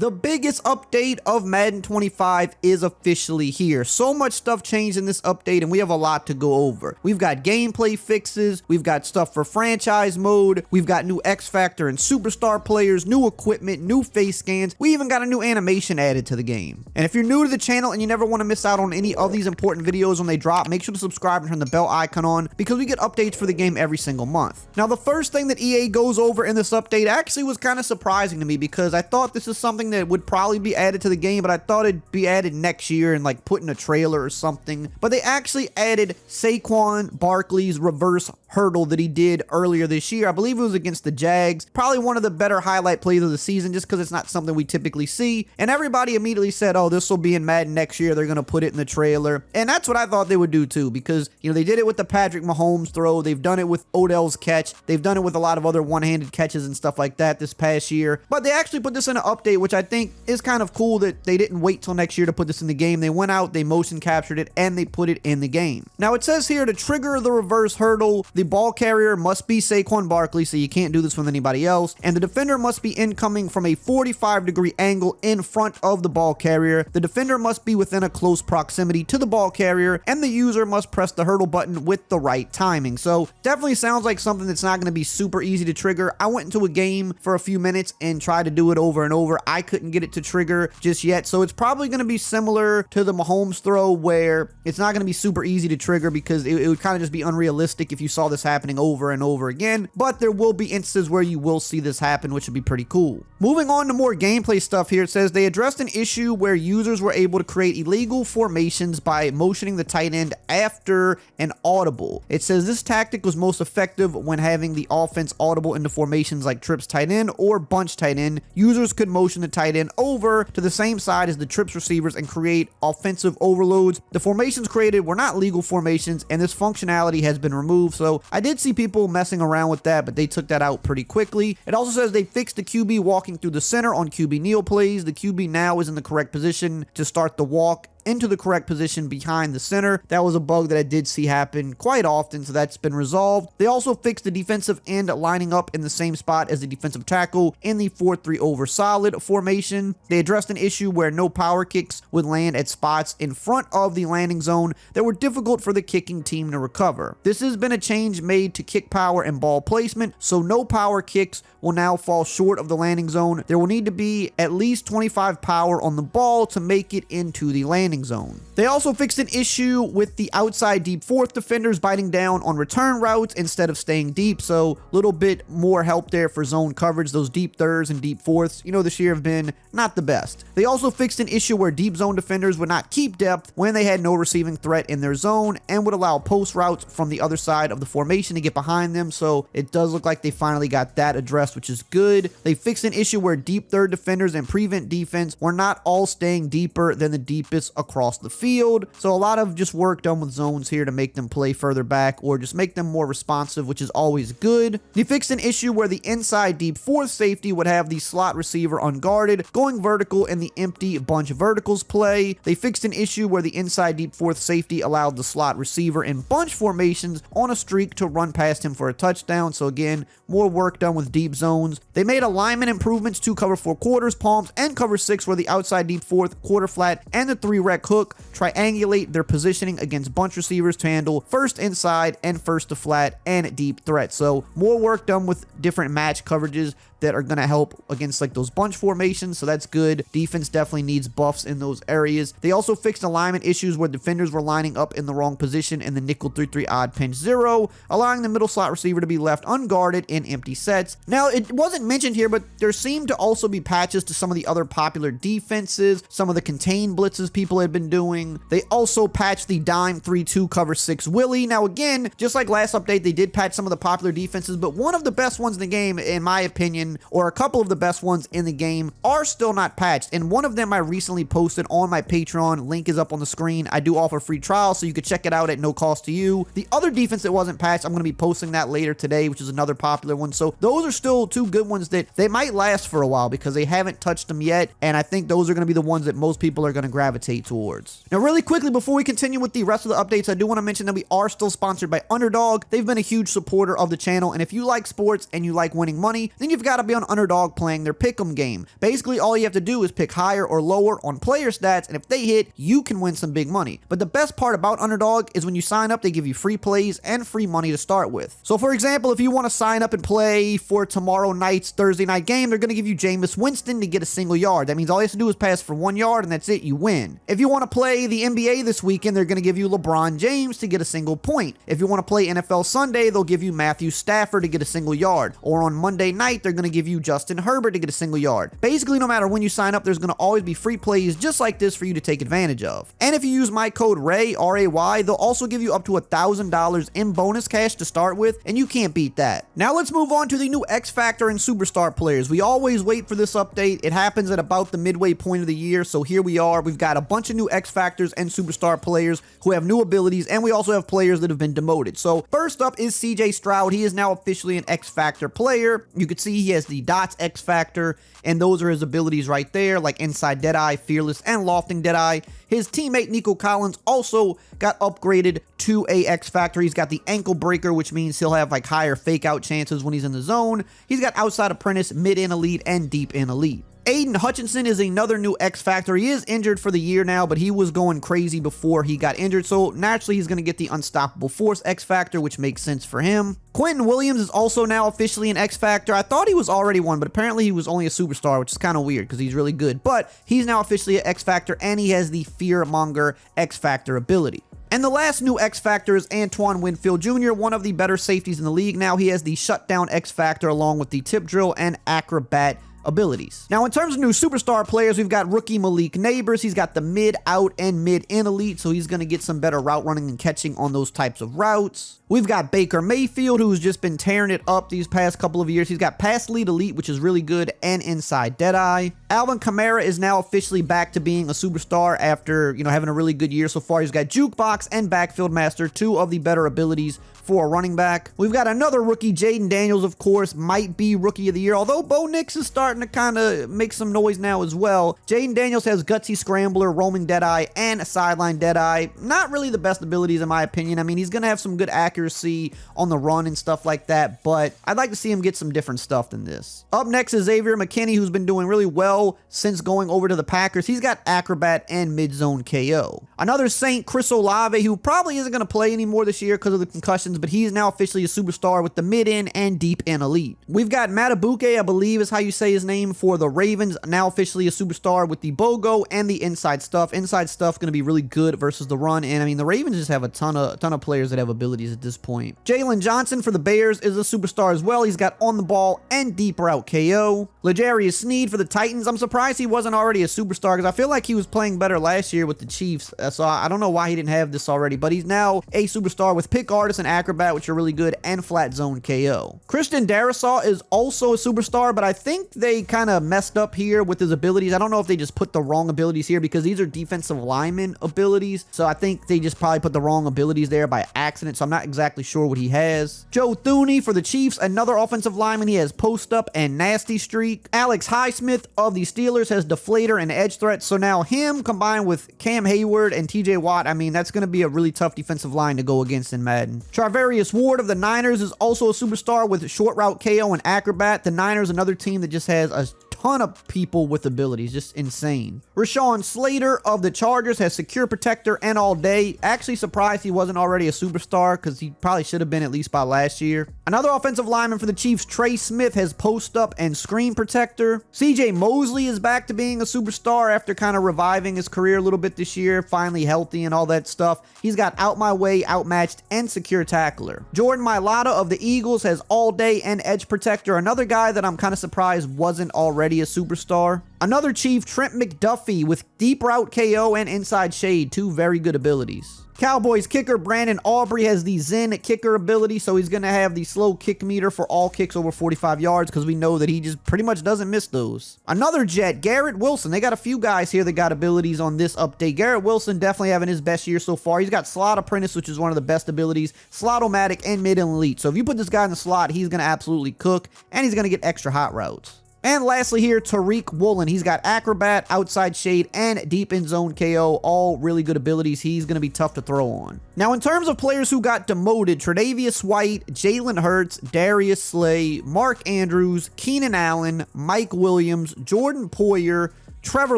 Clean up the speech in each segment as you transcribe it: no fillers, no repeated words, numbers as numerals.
The biggest update of Madden 25 is officially here. So much stuff changed in this update and we have a lot to go over. We've got gameplay fixes, we've got stuff for franchise mode, we've got new X Factor and Superstar players, new equipment, new face scans, we even got a new animation added to the game. And if you're new to the channel and you never want to miss out on any of these important videos when they drop, make sure to subscribe and turn the bell icon on because we get updates for the game every single month. Now the first thing that EA goes over in this update actually was kind of surprising to me because I thought this is something that would probably be added to the game, but I thought it'd be added next year and like put in a trailer or something. But they actually added Saquon Barkley's reverse hurdle that he did earlier this year. I believe it was against the Jags. Probably one of the better highlight plays of the season just because it's not something we typically see. And everybody immediately said, oh, this will be in Madden next year. They're going to put it in the trailer. And that's what I thought they would do too because, you know, they did it with the Patrick Mahomes throw. They've done it with Odell's catch. They've done it with a lot of other one-handed catches and stuff like that this past year. But they actually put this in an update, which I think is kind of cool that they didn't wait till next year to put this in the game. They went out, they motion captured it, and they put it in the game. Now it says here to trigger the reverse hurdle, the ball carrier must be Saquon Barkley, so you can't do this with anybody else, and the defender must be incoming from a 45-degree angle in front of the ball carrier. The defender must be within a close proximity to the ball carrier, and the user must press the hurdle button with the right timing. So definitely sounds like something that's not going to be super easy to trigger. I went into a game for a few minutes and tried to do it over and over. I couldn't get it to trigger just yet, so it's probably going to be similar to the Mahomes throw where it's not going to be super easy to trigger because it would kind of just be unrealistic if you saw this happening over and over again, but there will be instances where you will see this happen, which would be pretty cool. Moving on to more gameplay stuff here, it says they addressed an issue where users were able to create illegal formations by motioning the tight end after an audible. It says this tactic was most effective when having the offense audible into formations like trips tight end or bunch tight end. Users could motion the tight end over to the same side as the trips receivers and create offensive overloads. The formations created were not legal formations and this functionality has been removed, so I did see people messing around with that, but they took that out pretty quickly. It also says they fixed the QB walking through the center on QB kneel plays. The QB now is in the correct position to start the walk into the correct position behind the center. That was a bug that I did see happen quite often, so that's been resolved. They also fixed the defensive end lining up in the same spot as the defensive tackle in the 4-3 over solid formation. They addressed an issue where no power kicks would land at spots in front of the landing zone that were difficult for the kicking team to recover. This has been a change made to kick power and ball placement, so no power kicks will now fall short of the landing zone. There will need to be at least 25 power on the ball to make it into the landing zone. They also fixed an issue with the outside deep fourth defenders biting down on return routes instead of staying deep, so a little bit more help there for zone coverage. Those deep thirds and deep fourths, you know, this year have been not the best. They also fixed an issue where deep zone defenders would not keep depth when they had no receiving threat in their zone and would allow post routes from the other side of the formation to get behind them, so it does look like they finally got that addressed, which is good. They fixed an issue where deep third defenders and prevent defense were not all staying deeper than the deepest across the field. So a lot of just work done with zones here to make them play further back or just make them more responsive, which is always good. They fixed an issue where the inside deep fourth safety would have the slot receiver unguarded, going vertical in the empty bunch verticals play. They fixed an issue where the inside deep fourth safety allowed the slot receiver in bunch formations on a streak to run past him for a touchdown. So again, more work done with deep zones. They made alignment improvements to cover 4 quarters, palms, and cover 6 where the outside deep fourth, quarter flat, and the 3-rec hook triangulate their positioning against bunch receivers to handle first inside and first to flat and deep threats. So more work done with different match coverages that are going to help against like those bunch formations, so that's good. Defense definitely needs buffs in those areas. They also fixed alignment issues where defenders were lining up in the wrong position in the nickel 3-3 odd pinch 0, allowing the middle slot receiver to be left unguarded in empty sets. Now, it wasn't mentioned here, but there seemed to also be patches to some of the other popular defenses, some of the contain blitzes people had been doing. They also patched the dime 3-2 cover 6 Willie. Now again, just like last update, they did patch some of the popular defenses, but one of the best ones in the game, in my opinion, or a couple of the best ones in the game, are still not patched, and one of them I recently posted on my Patreon. Link is up on the screen. I do offer free trials, so you can check it out at no cost to you. The other defense that wasn't patched, I'm going to be posting that later today, which is another popular one. So those are still two good ones that they might last for a while because they haven't touched them yet, and I think those are going to be the ones that most people are going to gravitate towards. Now really quickly, before we continue with the rest of the updates, I do want to mention that we are still sponsored by Underdog. They've been a huge supporter of the channel, and if you like sports and you like winning money, then you've got to be on Underdog playing their pick'em game. Basically, all you have to do is pick higher or lower on player stats, and if they hit, you can win some big money. But the best part about Underdog is when you sign up, they give you free plays and free money to start with. So for example, if you want to sign up and play for tomorrow night's Thursday night game, they're going to give you Jameis Winston to get a single yard. That means all you have to do is pass for 1 yard, and that's it, you win. If you want to play the NBA this weekend, they're going to give you LeBron James to get a single point. If you want to play NFL Sunday, they'll give you Matthew Stafford to get a single yard. Or on Monday night, they're going to give you Justin Herbert to get a single yard. Basically, no matter when you sign up, there's going to always be free plays just like this for you to take advantage of. And if you use my code RAY, R-A-Y, they'll also give you up to $1,000 in bonus cash to start with, and you can't beat that. Now let's move on to the new X Factor and Superstar players. We always wait for this update. It happens at about the midway point of the year, so here we are. We've got a bunch of new X Factors and Superstar players who have new abilities, and we also have players that have been demoted. So first up is CJ Stroud. He is now officially an X Factor player. You can see he has the Dots X Factor, and those are his abilities right there, like Inside Deadeye, Fearless, and Lofting Deadeye. His teammate Nico Collins also got upgraded to a X Factor. He's got the Ankle Breaker, which means he'll have like higher fake out chances when he's in the zone. He's got Outside Apprentice, Mid in Elite, and Deep in Elite. Aiden Hutchinson is another new X Factor. He is injured for the year now, but he was going crazy before he got injured, so naturally he's going to get the Unstoppable Force X Factor, which makes sense for him. Quentin Williams is also now officially an X Factor. I thought he was already one, but apparently he was only a Superstar, which is kind of weird because he's really good. But he's now officially an X Factor, and he has the Fearmonger X Factor ability. And the last new X Factor is Antoine Winfield Jr., one of the better safeties in the league. Now he has the Shutdown X Factor along with the Tip Drill and Acrobat abilities. Now, in terms of new Superstar players, we've got rookie Malik Neighbors. He's got the Mid, Out, and Mid in Elite, so he's going to get some better route running and catching on those types of routes. We've got Baker Mayfield, who's just been tearing it up these past couple of years. He's got Pass Lead Elite, which is really good, and Inside Deadeye. Alvin Kamara is now officially back to being a Superstar after, having a really good year so far. He's got Jukebox and Backfield Master, two of the better abilities for a running back. We've got another rookie, Jaden Daniels, of course, might be Rookie of the Year, although Bo Nix is starting to kind of make some noise now as well. Jaden Daniels has Gutsy Scrambler, Roaming Deadeye, and Sideline Deadeye. Not really the best abilities in my opinion. I mean, he's going to have some good accuracy on the run and stuff like that, but I'd like to see him get some different stuff than this. Up next is Xavier McKinney, who's been doing really well since going over to the Packers. He's got Acrobat and Mid-Zone KO. Another Saint, Chris Olave, who probably isn't going to play anymore this year because of the concussions, but he's now officially a Superstar with the Mid-In and Deep-In Elite. We've got Matabuke, I believe is how you say his name, for the Ravens, now officially a Superstar with the BOGO and the Inside Stuff. Inside Stuff going to be really good versus the run, and I mean, the Ravens just have a ton of players that have abilities at this point. Jalen Johnson for the Bears is a Superstar as well. He's got On the Ball and Deep Route KO. L'Jarius Sneed for the Titans. I'm surprised he wasn't already a Superstar because I feel like he was playing better last year with the Chiefs, so I don't know why he didn't have this already, but he's now a Superstar with Pick Artist and Acrobat, which are really good, and Flat Zone KO. Christian Darrisaw is also a Superstar, but I think they kind of messed up here with his abilities. I don't know if they just put the wrong abilities here because these are defensive lineman abilities, so I think they just probably put the wrong abilities there by accident, so I'm not exactly sure what he has. Joe Thuney for the Chiefs, another offensive lineman. He has Post Up and Nasty Streak. Alex Highsmith of the Steelers has Deflator and Edge Threat, so now him combined with Cam Hayward and TJ Watt, I mean, that's going to be a really tough defensive line to go against in Madden. Charvarius Ward of the Niners is also a Superstar with Short Route KO and Acrobat. The Niners, another team that just has a ton of people with abilities, just insane. Rashawn Slater of the Chargers has Secure Protector and All Day. Actually surprised he wasn't already a Superstar because he probably should have been at least by last year. Another offensive lineman for the Chiefs, Trey Smith, has Post Up and Screen Protector. CJ Mosley is back to being a Superstar after kind of reviving his career a little bit this year, finally healthy and all that stuff. He's got Out My Way, Outmatched, and Secure Tackler. Jordan Mailata of the Eagles has All Day and Edge Protector, another guy that I'm kind of surprised wasn't already a Superstar. Another Chief, Trent McDuffie, with Deep Route KO and Inside Shade, two very good abilities. Cowboys kicker Brandon Aubrey has the Zen kicker ability, so he's going to have the slow kick meter for all kicks over 45 yards because we know that he just pretty much doesn't miss those. Another Jet, Garrett Wilson. They got a few guys here that got abilities on this update. Garrett Wilson definitely having his best year so far. He's got Slot Apprentice, which is one of the best abilities, Slot-O-Matic, and Mid and Elite. So if you put this guy in the slot, he's going to absolutely cook, and he's going to get extra hot routes. And lastly here, Tariq Woolen. He's got Acrobat, Outside Shade, and Deep In Zone KO. All really good abilities. He's going to be tough to throw on. Now, in terms of players who got demoted, Tre'Davious White, Jalen Hurts, Darius Slay, Mark Andrews, Keenan Allen, Mike Williams, Jordan Poyer, Trevor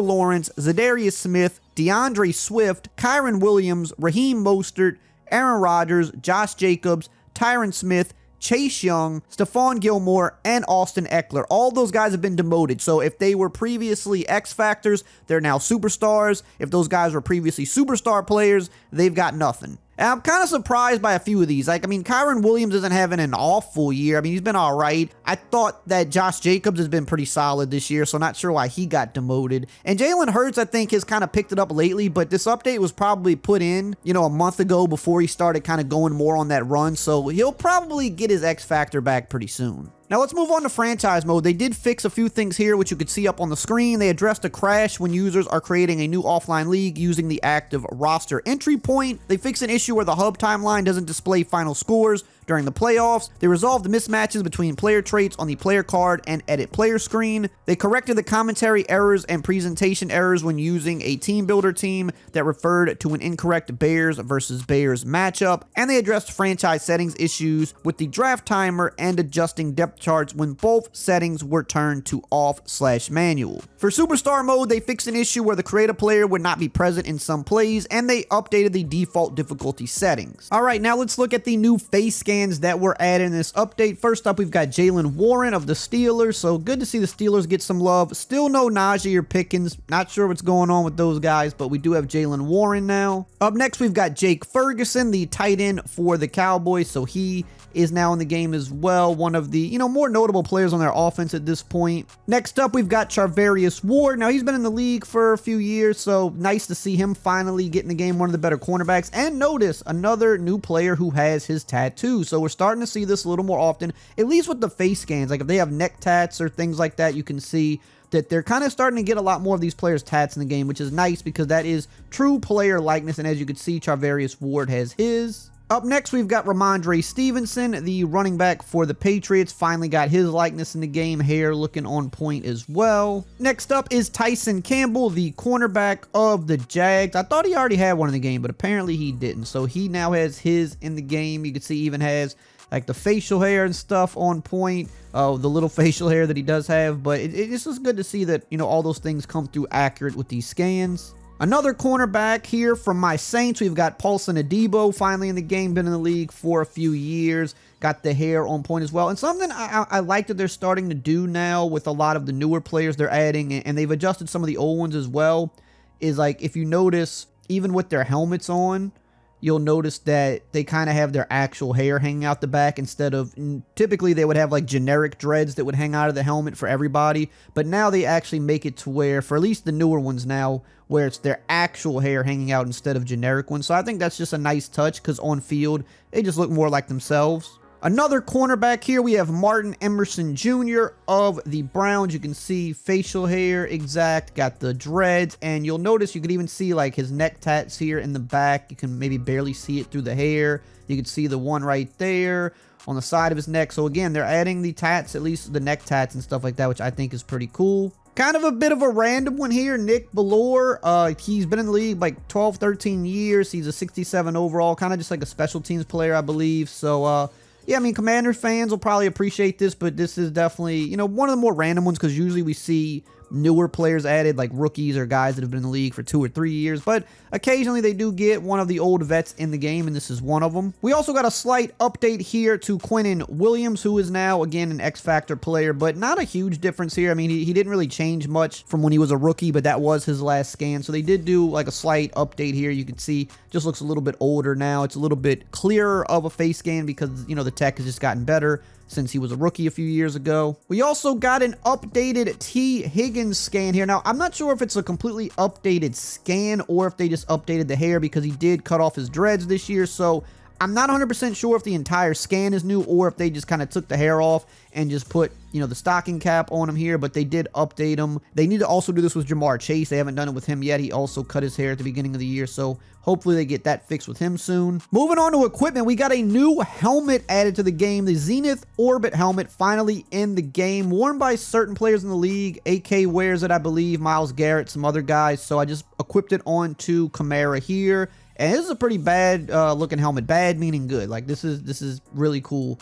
Lawrence, Zadarius Smith, DeAndre Swift, Kyron Williams, Raheem Mostert, Aaron Rodgers, Josh Jacobs, Tyron Smith, Chase Young, Stephon Gilmore, and Austin Eckler. All those guys have been demoted. So if they were previously X Factors, they're now superstars. If those guys were previously superstar players, they've got nothing. And I'm kind of surprised by a few of these. Like, I mean, Kyron Williams isn't having an awful year. I mean, he's been all right. I thought that Josh Jacobs has been pretty solid this year, so not sure why he got demoted. And Jalen Hurts, I think, has kind of picked it up lately, but this update was probably put in, you know, a month ago before he started kind of going more on that run, so he'll probably get his X Factor back pretty soon. Now let's move on to franchise mode. They did fix a few things here, which you could see up on the screen. They addressed a crash when users are creating a new offline league using the active roster entry point. They fixed an issue where the hub timeline doesn't display final scores during the playoffs. They resolved the mismatches between player traits on the player card and edit player screen. They corrected the commentary errors and presentation errors when using a team builder team that referred to an incorrect Bears versus Bears matchup. And they addressed franchise settings issues with the draft timer and adjusting depth charts when both settings were turned to off/manual. For superstar mode, they fixed an issue where the creative player would not be present in some plays, and they updated the default difficulty settings. All right, now let's look at the new face scans that were added in this update. First up, we've got Jalen Warren of the Steelers. So good to see the Steelers get some love. Still no Najee or Pickens. Not sure what's going on with those guys, but we do have Jalen Warren now. Up next, we've got Jake Ferguson, the tight end for the Cowboys. So he is now in the game as well. One of the, you know, more notable players on their offense at this point. Next up, we've got Charvarius Ward. Now, he's been in the league for a few years, so nice to see him finally get in the game, one of the better cornerbacks. And notice another new player who has his tattoo. So we're starting to see this a little more often, at least with the face scans. Like if they have neck tats or things like that, you can see that they're kind of starting to get a lot more of these players' tats in the game, which is nice because that is true player likeness. And as you can see, Charvarius Ward has his. Up next, we've got Ramondre Stevenson, the running back for the Patriots. Finally got his likeness in the game, hair looking on point as well. Next up is Tyson Campbell, the cornerback of the Jags. I thought he already had one in the game, but apparently he didn't. So he now has his in the game. You can see he even has like the facial hair and stuff on point. The little facial hair that he does have. But it's just good to see that, you know, all those things come through accurate with these scans. Another cornerback here from my Saints. We've got Paulson Adebo finally in the game, been in the league for a few years, got the hair on point as well. And something I like that they're starting to do now with a lot of the newer players they're adding, and they've adjusted some of the old ones as well, is like if you notice, even with their helmets on, you'll notice that they kind of have their actual hair hanging out the back instead of, typically they would have like generic dreads that would hang out of the helmet for everybody, but now they actually make it to where, for at least the newer ones now, where it's their actual hair hanging out instead of generic ones. So I think that's just a nice touch because on field, they just look more like themselves. Another cornerback here, we have Martin Emerson Jr. of the Browns. You can see facial hair exact, got the dreads, and you'll notice you can even see like his neck tats here in the back. You can maybe barely see it through the hair. You can see the one right there on the side of his neck. So again, they're adding the tats, at least the neck tats and stuff like that, which I think is pretty cool. Kind of a bit of a random one here, Nick Bellore. He's been in the league like 12, 13 years. He's a 67 overall, kind of just like a special teams player, I believe. So, yeah, I mean, Commanders fans will probably appreciate this, but this is definitely, you know, one of the more random ones because usually we see newer players added, like rookies or guys that have been in the league for 2 or 3 years, but occasionally they do get one of the old vets in the game, and this is one of them. We also got a slight update here to Quinnen Williams, who is now, again, an X-Factor player, but not a huge difference here. I mean, he didn't really change much from when he was a rookie, but that was his last scan, so they did do like a slight update here. You can see just looks a little bit older now. It's a little bit clearer of a face scan because, you know, the tech has just gotten better since he was a rookie a few years ago. We also got an updated T. Higgins scan here. Now, I'm not sure if it's a completely updated scan or if they just updated the hair because he did cut off his dreads this year. So I'm not 100% sure if the entire scan is new or if they just kind of took the hair off and just put, you know, the stocking cap on him here, but they did update him. They need to also do this with Jamar Chase. They haven't done it with him yet. He also cut his hair at the beginning of the year, so hopefully they get that fixed with him soon. Moving on to equipment, we got a new helmet added to the game. The Zenith Orbit helmet finally in the game, worn by certain players in the league. AK wears it, I believe, Myles Garrett, some other guys, so I just equipped it onto Kamara here. And this is a pretty bad looking helmet. Bad meaning good. Like this is really cool.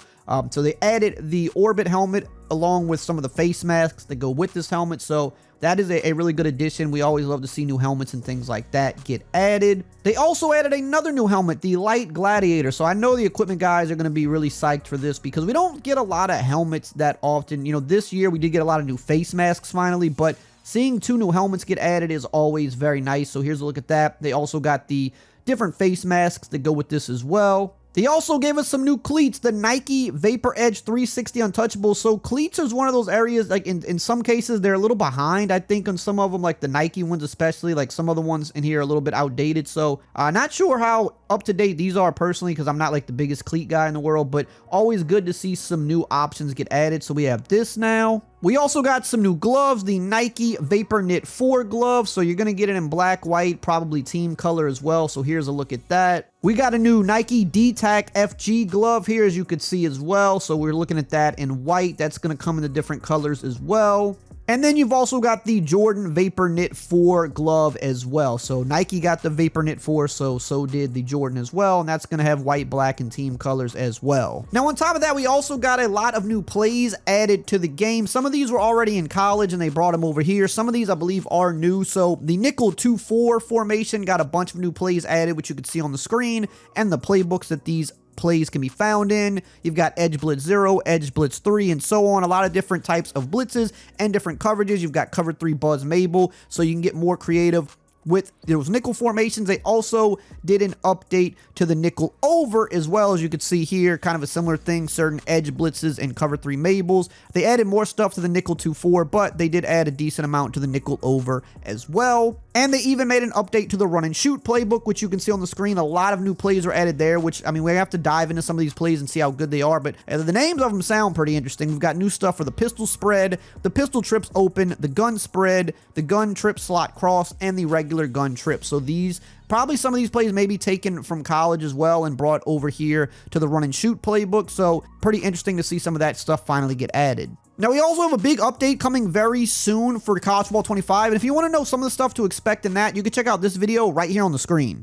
So they added the Orbit helmet along with some of the face masks that go with this helmet. So that is a really good addition. We always love to see new helmets and things like that get added. They also added another new helmet, the Light Gladiator. So I know the equipment guys are going to be really psyched for this because we don't get a lot of helmets that often. You know, this year we did get a lot of new face masks finally, but seeing 2 new helmets get added is always very nice. So here's a look at that. They also got the different face masks that go with this as well. They also gave us some new cleats, the Nike Vapor Edge 360 Untouchable. So cleats is one of those areas, like in some cases, they're a little behind, I think, on some of them, like the Nike ones especially. Like some of the ones in here are a little bit outdated. So not sure how up to date these are personally because I'm not like the biggest cleat guy in the world, but always good to see some new options get added. So we have this now. We also got some new gloves, the Nike Vapor Knit 4 gloves. So you're going to get it in black, white, probably team color as well. So here's a look at that. We got a new Nike D-Tac FG glove here, as you could see as well. So we're looking at that in white. That's going to come in the different colors as well. And then you've also got the Jordan Vapor Knit 4 glove as well. So Nike got the Vapor Knit 4, so did the Jordan as well. And that's going to have white, black, and team colors as well. Now, on top of that, we also got a lot of new plays added to the game. Some of these were already in college, and they brought them over here. Some of these, I believe, are new. So the nickel 2-4 formation got a bunch of new plays added, which you could see on the screen, and the playbooks that these plays can be found in. You've got Edge Blitz 0, Edge Blitz 3, and so on. A lot of different types of blitzes and different coverages. You've got Cover 3 Buzz Mabel, so you can get more creative with those nickel formations. They also did an update to the nickel over as well, as you could see here, kind of a similar thing, certain edge blitzes and cover 3 Mabels. They added more stuff to the nickel 2-4, but they did add a decent amount to the nickel over as well. And they even made an update to the run and shoot playbook, which you can see on the screen. A lot of new plays are added there, which, I mean, we have to dive into some of these plays and see how good they are, but the names of them sound pretty interesting. We've got new stuff for the pistol spread, the pistol trips open, the gun spread, the gun trip slot cross, and the regular gun trip. So these, probably some of these plays may be taken from college as well and brought over here to the run and shoot playbook. So pretty interesting to see some of that stuff finally get added. Now, we also have a big update coming very soon for College Football 25, and if you want to know some of the stuff to expect in that, you can check out this video right here on the screen.